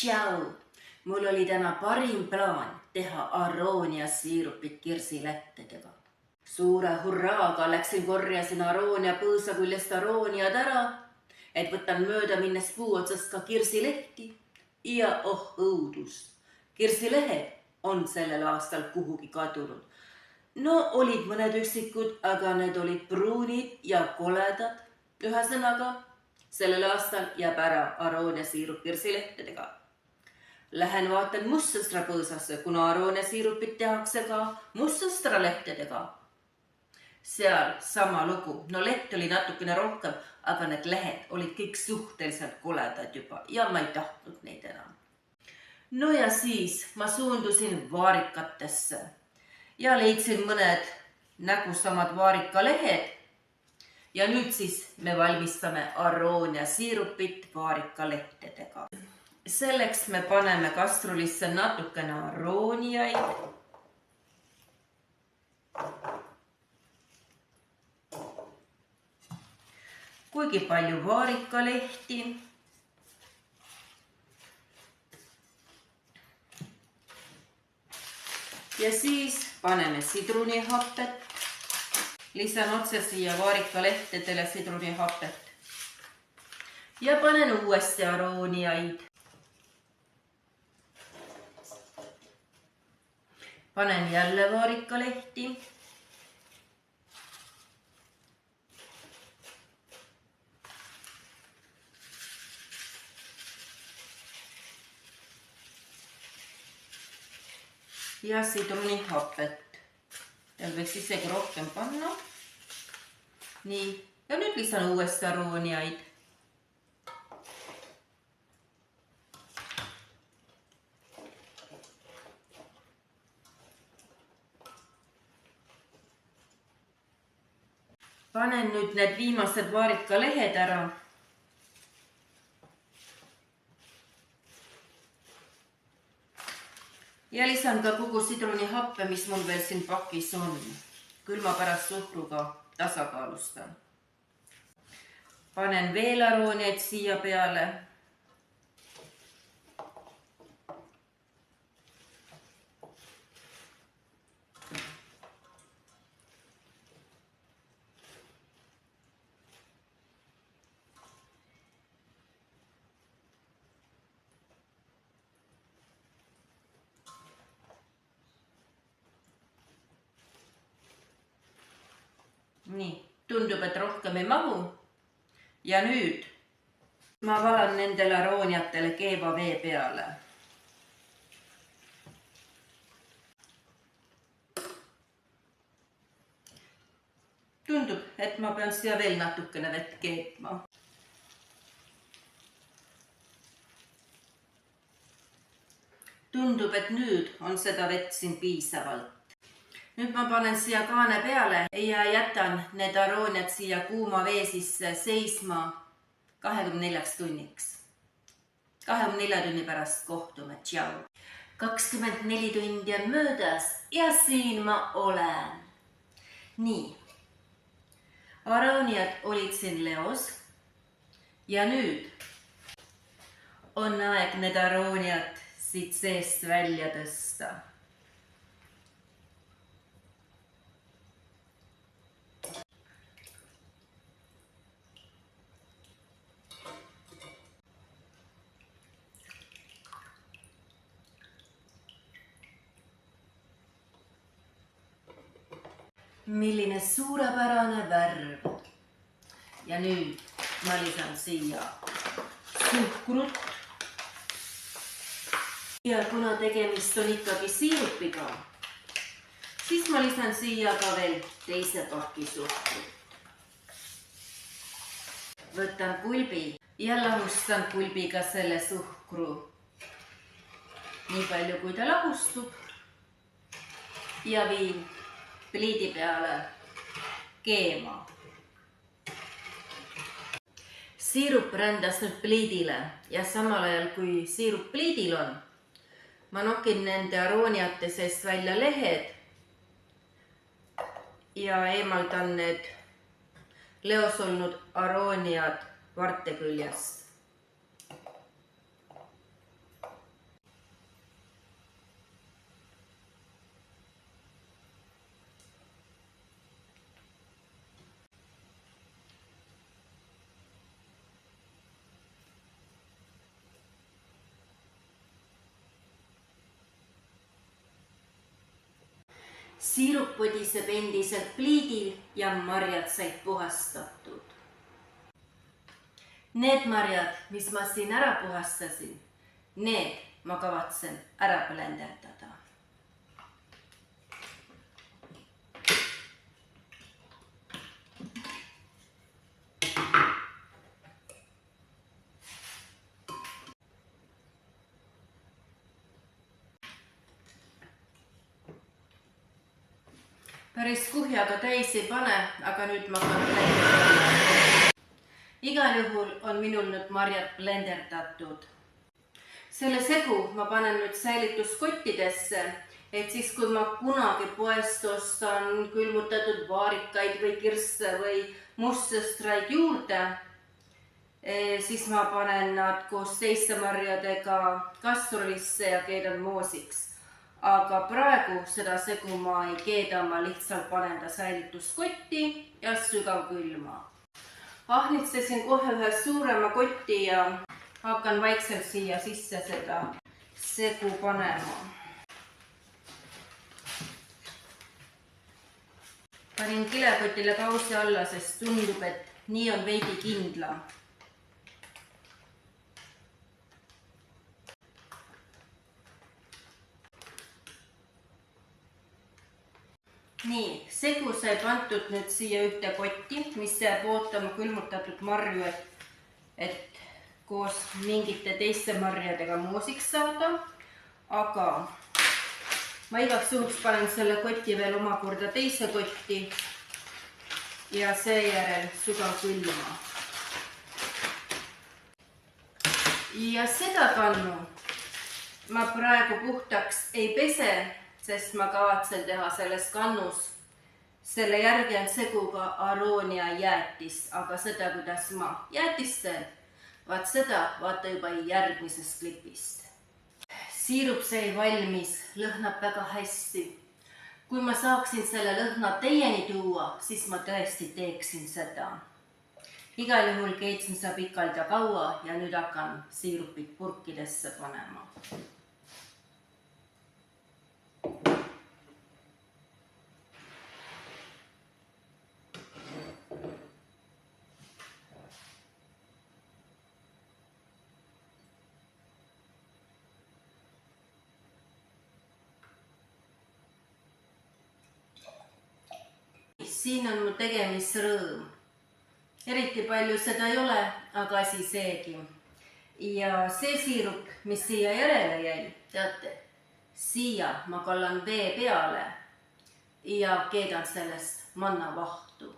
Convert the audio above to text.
Tšau! Mul oli täna parim plaan teha aroonia siirupit kirsilehtedega. Suure hurraaga läksin korjasin aroonia põõsa küljest arooniad ära, et võtan mööda minnes puu otsast ka kirsilehti. Ja oh õudust! Kirsilehed on sellel aastal kuhugi kadunud. No olid mõned üksikud, aga need olid pruunid ja koledad. Ühesõnaga, sellel aastal jääb ära aroonia siirup kirsilehtedega. Lähen vaatan mustsõstra põõsasse, kuna aroonia siirupit tehakse ka mustsõstra lehtedega. Seal sama lugu. No leht oli natukene rohkem, aga need lehed olid kõik suhteliselt koledad juba ja ma ei tahtnud neid enam. No ja siis ma suundusin vaarikatesse ja leidsin mõned nägusamad vaarikalehed. Ja nüüd siis me valmistame aroonia siirupit vaarikalehtedega. Selleks me paneme kastrulisse natukene arooniaid. Kuigi palju vaarikalehti. Ja siis paneme sidrunihapet. Lisan otse siia vaarikalehtedele sidrunihapet. Ja panen uuesti arooniaid. Panen jälle vaarikalehti. Ja sidrunihapet. Teil võiks isegi rohkem panna. Nii, ja nüüd lisan uuesti arooniaid. Panen nüüd need viimased vaarikalehed ära. Ja lisan ka kogu sidrunihappe, mis mul veel siin pakis on. Külma pärast suhkruga tasakaalustan. Panen veel arooniaid siia peale. Nii, tundub, et rohkem ei mahu. Ja nüüd ma valan nendele arooniatele keeva vee peale. Tundub, et ma pean siia veel natukene vett keetma. Tundub, et nüüd on seda vett siin piisavalt. Nüüd ma panen siia kaane peale ja jätan need arooniad siia kuuma vee sisse seisma 24 tunniks. 24 tunni pärast kohtume. Tšau! 24 tundi on möödas ja siin ma olen. Nii. Arooniad olid siin leos. Ja nüüd on aeg need arooniad siit seest välja tõsta. Milline suurepärane värv. Ja nüüd ma lisan siia suhkrut. Ja kuna tegemist on ikkagi siirupiga, siis ma lisan siia ka veel teise paki suhkrut. Võtan kulbi ja lahustan kulbiga selle suhkru. Nii palju, kui ta lahustub. Ja viin pliidi peale keema. Siirup rändas nüüd pliidile ja samal ajal, kui siirup pliidil on, ma nokin nende arooniate seest välja lehed ja eemaldan need leos olnud arooniad varte küljest. siirup podiseb endiselt pliidil ja marjad said puhastatud. Need marjad, mis ma siin ära puhastasin, need ma kavatsen ära blenderdada. Päris kuhjaga täis ei pane, aga nüüd ma hakkan blenderdama. Igal juhul on minul nüüd marjad blenderdatud. Selle segu ma panen nüüd säilituskottidesse, et siis kui ma kunagi poest ostan külmutatud vaarikaid või kirsse või mustsõstraid juurde, siis ma panen nad koos teiste marjadega kastrulisse ja keedan moosiks. Aga praegu seda segu ma ei keeda, ma lihtsalt panen ta säilituskotti ja sügavkülma. Ahnitsesin kohe ühe suurema kotti ja hakkan vaikselt siia sisse seda segu panema. Panin kilekotile kausi alla, sest tundub, et nii on veidi kindlam. Nii, segu sai pandud nüüd siia ühte kotti, mis jääb ootama külmutatud marju, et koos mingite teiste marjadega moosiks saada. Aga ma igaks juhuks panen selle koti veel omakorda teise kotti ja seejärel sügavkülma. Ja seda kannu ma praegu puhtaks ei pese, sest ma kavatsen teha selles kannus. Selle järgi on seguga aroonia jäätis, aga seda, kuidas ma jäätist teen, vaat seda vaata juba järgmisest klipist. Siirup sai valmis, lõhnab väga hästi. Kui ma saaksin selle lõhna teieni tuua, siis ma tõesti teeksin seda. Igal juhul keetsin sa pikalt ja kaua ja nüüd hakkan siirupit purkidesse panema. Siin on mu tegemisrõõm. Eriti palju seda ei ole, aga asi seegi. Ja see siirup, mis siia järele jäi, teate, siia ma kallan vee peale ja keedan sellest mannavahtu.